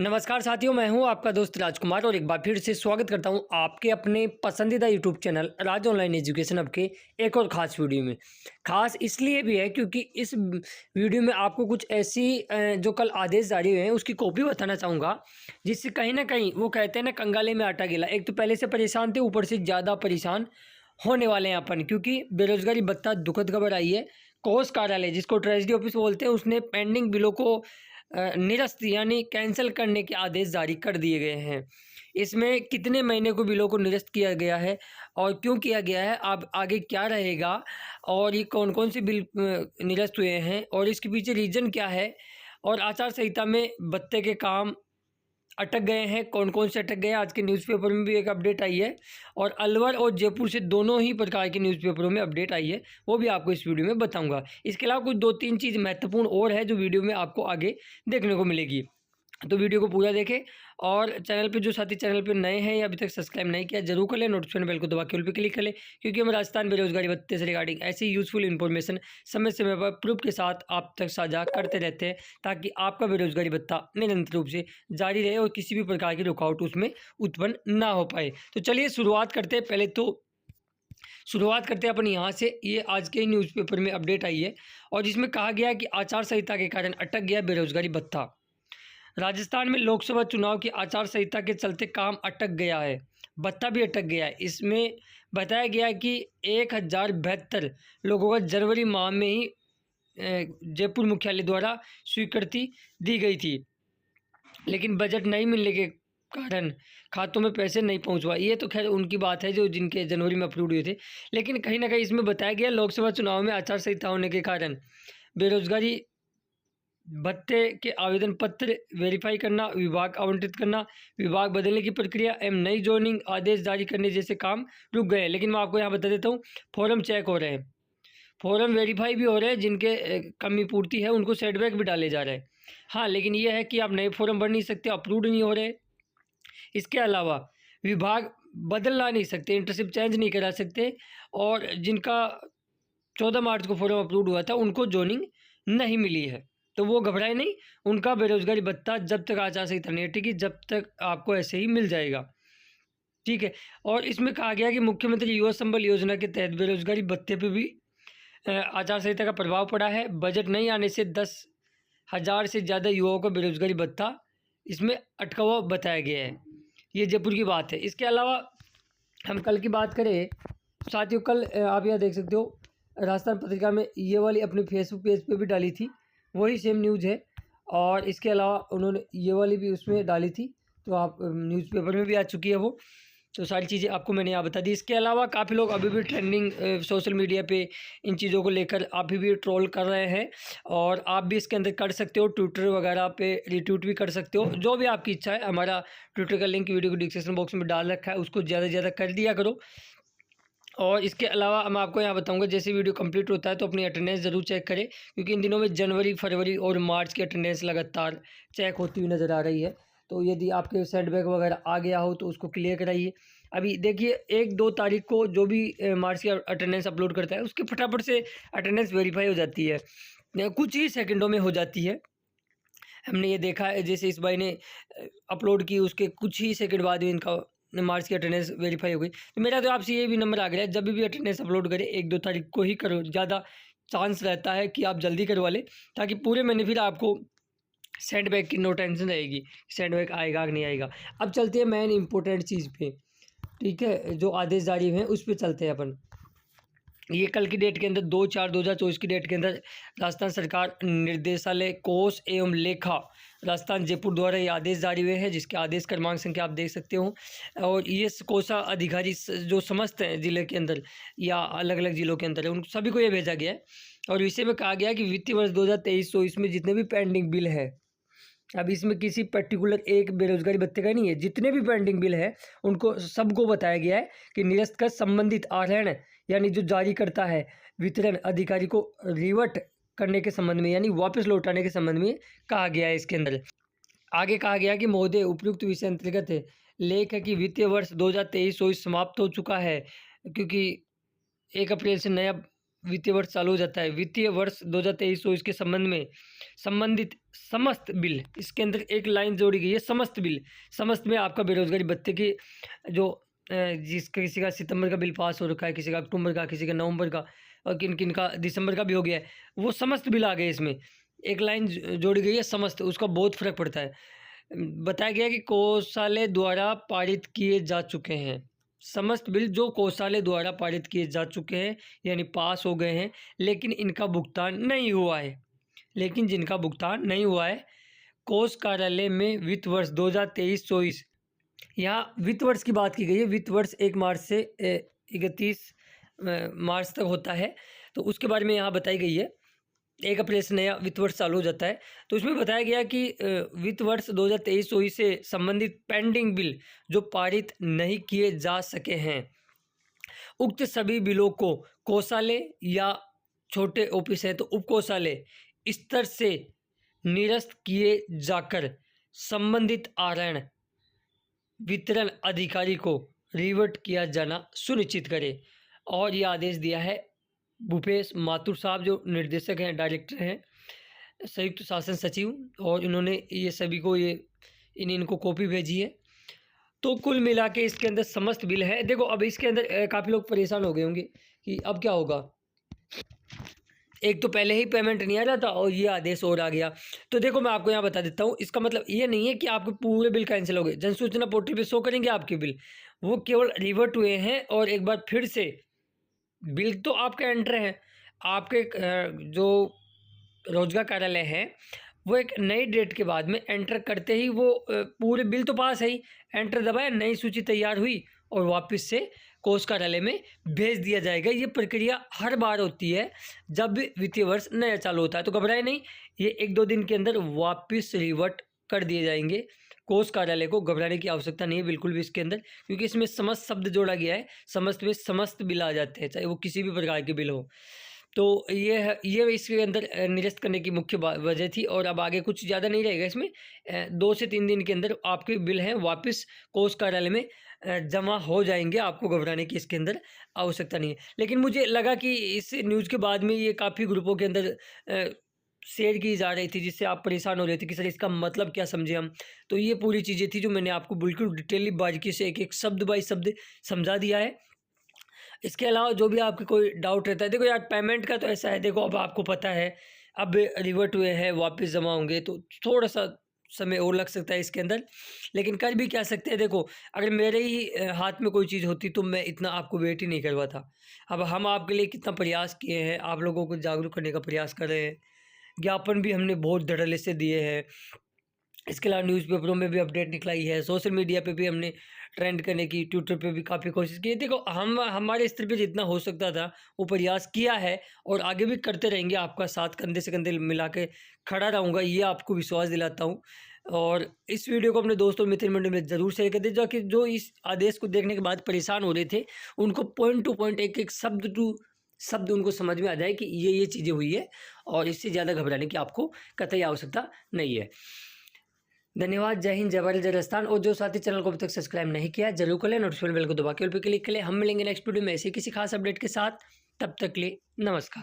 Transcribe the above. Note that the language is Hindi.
नमस्कार साथियों, मैं हूं आपका दोस्त राजकुमार और एक बार फिर से स्वागत करता हूं आपके अपने पसंदीदा यूट्यूब चैनल राज ऑनलाइन एजुकेशन हब के एक और ख़ास वीडियो में। ख़ास इसलिए भी है क्योंकि इस वीडियो में आपको कुछ ऐसी जो कल आदेश जारी हुए हैं उसकी कॉपी बताना चाहूँगा, जिससे कहीं ना कहीं वो कहते हैं ना, कंगाले में आटा गिला। एक तो पहले से परेशान थे, ऊपर से ज़्यादा परेशान होने वाले हैं अपन, क्योंकि बेरोजगारी भत्ता दुखद खबर आई है। कोष कार्यालय, जिसको ट्रेजरी ऑफिस बोलते हैं, उसने पेंडिंग बिलों को निरस्त यानी कैंसिल करने के आदेश जारी कर दिए गए हैं। इसमें कितने महीने को बिलों को निरस्त किया गया है और क्यों किया गया है, अब आगे क्या रहेगा और ये कौन कौन से बिल निरस्त हुए हैं और इसके पीछे रीज़न क्या है, और आचार संहिता में भत्ते के काम अटक गए हैं, कौन कौन से अटक गए हैं। आज के न्यूज़पेपर में भी एक अपडेट आई है और अलवर और जयपुर से दोनों ही प्रकार के न्यूज़पेपरों में अपडेट आई है, वो भी आपको इस वीडियो में बताऊंगा। इसके अलावा कुछ 2-3 चीज़ महत्वपूर्ण और है जो वीडियो में आपको आगे देखने को मिलेगी, तो वीडियो को पूरा देखें। और चैनल पे जो साथी चैनल पे नए हैं या अभी तक सब्सक्राइब नहीं किया, जरूर कर लें। नोटिफिकेशन बेल को दबा के ऑल पे क्लिक कर लें, क्योंकि हम राजस्थान बेरोजगारी भत्ते से रिगार्डिंग ऐसी यूजफुल इन्फॉर्मेशन समय समय पर प्रूफ के साथ आप तक साझा करते रहते हैं, ताकि आपका बेरोजगारी भत्ता निरंतर रूप से जारी रहे और किसी भी प्रकार की रुकावट उसमें उत्पन्न ना हो पाए। तो चलिए शुरुआत करते हैं। पहले तो शुरुआत करते हैं अपन यहाँ से। ये आज के न्यूज़पेपर में अपडेट आई है और जिसमें कहा गया है कि आचार संहिता के कारण अटक गया बेरोजगारी भत्ता। राजस्थान में लोकसभा चुनाव की आचार संहिता के चलते काम अटक गया है, भत्ता भी अटक गया है। इसमें बताया गया है कि 1072 लोगों का जनवरी माह में ही जयपुर मुख्यालय द्वारा स्वीकृति दी गई थी, लेकिन बजट नहीं मिलने के कारण खातों में पैसे नहीं पहुंच पाए। ये तो खैर उनकी बात है जो जिनके जनवरी में अप्रूव हुए थे, लेकिन कहीं ना कहीं इसमें बताया गया लोकसभा चुनाव में आचार संहिता होने के कारण बेरोजगारी भत्ते के आवेदन पत्र वेरीफाई करना, विभाग आवंटित करना, विभाग बदलने की प्रक्रिया एवं नई जोइनिंग आदेश जारी करने जैसे काम रुक गए। लेकिन मैं आपको यहाँ बता देता हूँ, फॉर्म चेक हो रहे हैं, फॉर्म वेरीफाई भी हो रहे हैं, जिनके कमी पूर्ति है उनको सेटबैक भी डाले जा रहे हैं। हाँ, लेकिन ये है कि आप नए फॉर्म भर नहीं सकते, अप्रूव्ड नहीं हो रहे। इसके अलावा विभाग बदलना नहीं सकते, इंटर्नशिप चेंज नहीं करा सकते, और जिनका 14 मार्च को फॉर्म अप्रूव हुआ था उनको जोइनिंग नहीं मिली है, तो वो घबराए नहीं। उनका बेरोजगारी भत्ता जब तक आचार संहिता नहीं हटेगी जब तक आपको ऐसे ही मिल जाएगा, ठीक है। और इसमें कहा गया कि मुख्यमंत्री युवा संबल योजना के तहत बेरोजगारी भत्ते पे भी आचार संहिता का प्रभाव पड़ा है। बजट नहीं आने से 10,000 से ज़्यादा युवाओं का बेरोजगारी भत्ता इसमें अटका हुआ बताया गया है। ये जयपुर की बात है। इसके अलावा हम कल की बात करें साथियों, कल आप यहाँ देख सकते हो, राजस्थान पत्रिका में ये वाली अपने फेसबुक पेज पे भी डाली थी, वही सेम न्यूज़ है। और इसके अलावा उन्होंने ये वाली भी उसमें डाली थी, तो आप न्यूज़पेपर में भी आ चुकी है वो। तो सारी चीज़ें आपको मैंने यहाँ बता दी। इसके अलावा काफ़ी लोग अभी भी ट्रेंडिंग सोशल मीडिया पे इन चीज़ों को लेकर अभी भी ट्रोल कर रहे हैं, और आप भी इसके अंदर कर सकते हो, ट्विटर वगैरह पे रिट्वीट भी कर सकते हो, जो भी आपकी इच्छा है। हमारा ट्विटर का लिंक वीडियो को डिस्क्रिप्शन बॉक्स में डाल रखा है, उसको ज़्यादा से ज़्यादा कर दिया करो। और इसके अलावा मैं आपको यहाँ बताऊंगा, जैसे वीडियो कंप्लीट होता है तो अपनी अटेंडेंस ज़रूर चेक करें, क्योंकि इन दिनों में जनवरी, फरवरी और मार्च की अटेंडेंस लगातार चेक होती हुई नज़र आ रही है। तो यदि आपके सेटबैक वगैरह आ गया हो तो उसको क्लियर कराइए। अभी देखिए 1-2 तारीख को जो भी मार्च की अटेंडेंस अपलोड करता है उसके फटाफट से अटेंडेंस वेरीफाई हो जाती है, कुछ ही सेकंडों में हो जाती है। हमने ये देखा है, जैसे इस भाई ने अपलोड की, उसके कुछ ही सेकंड बाद में इनका मार्च की अटेंडेंस वेरीफाई हो गई। तो मेरा तो आपसे ये भी नंबर आ गया है, जब भी अटेंडेंस अपलोड करें 1-2 तारीख को ही करो, ज़्यादा चांस रहता है कि आप जल्दी करवा लें, ताकि पूरे महीने फिर आपको सेटबैक की नो टेंशन रहेगी, सेटबैक आएगा कि नहीं आएगा। अब चलते हैं मेन इंपॉर्टेंट चीज़ पे, ठीक है, जो आदेश जारी हुए हैं उस पर चलते हैं अपन। ये कल की डेट के अंदर 2/4/2024 की डेट के अंदर राजस्थान सरकार निर्देशालय कोष एवं लेखा राजस्थान जयपुर द्वारा ये आदेश जारी हुए हैं, जिसके आदेश क्रमांक संख्या आप देख सकते हो। और ये कोषा अधिकारी जो समस्त हैं ज़िले के अंदर या अलग अलग ज़िलों के अंदर है, उन सभी को ये भेजा गया है। और विषय में कहा गया है कि वित्तीय वर्ष 2023-24 में जितने भी पेंडिंग बिल है, अब इसमें किसी पर्टिकुलर एक बेरोजगारी भत्ते का नहीं है, जितने भी पेंडिंग बिल है उनको सबको बताया गया है कि निरस्त कर संबंधित आहरण यानी जो जारी करता है वितरण अधिकारी को रिवर्ट करने के संबंध में यानी वापस लौटाने के संबंध में कहा गया है। इसके अंदर आगे कहा गया कि महोदय, उपयुक्त विषय अंतर्गत लेख है कि वित्तीय वर्ष 2023-24 समाप्त हो चुका है, क्योंकि 1 अप्रैल से नया वित्तीय वर्ष चालू हो जाता है, वित्तीय वर्ष 2023-24 के संबंध में संबंधित समस्त बिल, इसके अंदर एक लाइन जोड़ी गई है, समस्त बिल। समस्त में आपका बेरोजगारी भत्ते की जो जिस किसी का सितंबर का बिल पास हो रखा है, किसी का अक्टूबर का, किसी का नवंबर का और किन किन का दिसंबर का भी हो गया है, वो समस्त बिल आ गए इसमें। एक लाइन जोड़ी गई है समस्त, उसका बहुत फ़र्क पड़ता है। बताया गया कि कोषालय द्वारा पारित किए जा चुके हैं, समस्त बिल जो कोषालय द्वारा पारित किए जा चुके हैं यानी पास हो गए हैं, लेकिन इनका भुगतान नहीं हुआ है। लेकिन जिनका भुगतान नहीं हुआ है, कोष कार्यालय में वित्त वर्ष 2023-24, यहाँ वित्त वर्ष की बात की गई है। वित्त वर्ष 1 मार्च से 31 मार्च तक होता है, तो उसके बारे में यहाँ बताई गई है। 1 अप्रैल से नया वित्त वर्ष चालू हो जाता है, तो उसमें बताया गया कि वित्त वर्ष 2023-24 से संबंधित पेंडिंग बिल जो पारित नहीं किए जा सके हैं, उक्त सभी बिलों को कोषालय या छोटे ऑफिस है तो उप कोषालय स्तर से निरस्त किए जाकर संबंधित आहरण वितरण अधिकारी को रिवर्ट किया जाना सुनिश्चित करे। और ये आदेश दिया है भूपेश माथुर साहब, जो निर्देशक हैं, डायरेक्टर हैं, संयुक्त शासन सचिव, और इन्होंने ये सभी को इनको कॉपी भेजी है। तो कुल मिला के इसके अंदर समस्त बिल है। देखो अब इसके अंदर काफ़ी लोग परेशान हो गए होंगे कि अब क्या होगा, एक तो पहले ही पेमेंट नहीं आ रहा था और ये आदेश और आ गया। तो देखो मैं आपको यहाँ बता देता हूँ, इसका मतलब ये नहीं है कि आपके पूरे बिल कैंसिल हो गए। जन सूचना पोर्टल पे शो करेंगे आपके बिल, वो केवल रिवर्ट हुए हैं और एक बार फिर से बिल तो आपके एंटर हैं। आपके जो रोजगार कार्यालय है वो एक नई डेट के बाद में एंटर करते ही वो पूरे बिल तो पास है ही, एंटर दबाया, नई सूची तैयार हुई और वापस से कोष कार्यालय में भेज दिया जाएगा। ये प्रक्रिया हर बार होती है जब वित्तीय वर्ष नया चालू होता है, तो घबराए नहीं, ये 1-2 दिन के अंदर वापस रिवर्ट कर दिए जाएंगे। कोष कार्यालय को घबराने की आवश्यकता नहीं है बिल्कुल भी इसके अंदर, क्योंकि इसमें समस्त शब्द जोड़ा गया है। समस्त में समस्त बिल आ जाते हैं, चाहे वो किसी भी प्रकार के बिल हो। तो ये इसके अंदर निरस्त करने की मुख्य वजह थी। और अब आगे कुछ ज़्यादा नहीं रहेगा इसमें, 2 से 3 दिन के अंदर आपके बिल हैं वापस कोष कार्यालय में जमा हो जाएंगे। आपको घबराने की इसके अंदर आवश्यकता नहीं है। लेकिन मुझे लगा कि इस न्यूज़ के बाद में ये काफ़ी ग्रुपों के अंदर शेयर की जा रही थी, जिससे आप परेशान हो रहे थे कि सर इसका मतलब क्या समझे हम। तो ये पूरी चीज़ें थी जो मैंने आपको बिल्कुल डिटेली बारीकी से एक-एक शब्द बाय शब्द समझा दिया है। इसके अलावा जो भी आपके कोई डाउट रहता है, देखो यार पेमेंट का तो ऐसा है, देखो अब आपको पता है अब रिवर्ट हुए हैं, वापस जमा होंगे, तो थोड़ा-सा समय और लग सकता है इसके अंदर, लेकिन कर भी क्या सकते हैं। देखो अगर मेरे ही हाथ में कोई चीज़ होती तो मैं इतना आपको वेट ही नहीं करवाता। अब हम आपके लिए कितना प्रयास किए हैं, आप लोगों को जागरूक करने का प्रयास कर रहे हैं, ज्ञापन भी हमने बहुत धड़ल्ले से दिए हैं। इसके अलावा न्यूज़पेपरों में भी अपडेट निकलाई है, सोशल मीडिया पे भी हमने ट्रेंड करने की, ट्विटर पे भी काफ़ी कोशिश की है। देखो हम हमारे स्तर पे जितना हो सकता था वो प्रयास किया है और आगे भी करते रहेंगे। आपका साथ कंधे से कंधे मिला के खड़ा रहूँगा, ये आपको विश्वास दिलाता हूँ। और इस वीडियो को अपने दोस्तों मित्र मंडल में ज़रूर शेयर कर दें, जो कि जो इस आदेश को देखने के बाद परेशान हो रहे थे, उनको पॉइंट टू पॉइंट, एक-एक शब्द टू शब्द उनको समझ में आ जाए कि ये चीज़ें हुई है और इससे ज़्यादा घबराने की आपको कतई आवश्यकता नहीं है। धन्यवाद। जय हिंद, जय भारत, जय राजस्थान। और जो साथी चैनल को अभी तक सब्सक्राइब नहीं किया जरूर कर लें, नोटिफिकेशन बेल को दबा के ऑल पे क्लिक करें। हम मिलेंगे नेक्स्ट वीडियो में ऐसे किसी खास अपडेट के साथ, तब तक के लिए नमस्कार।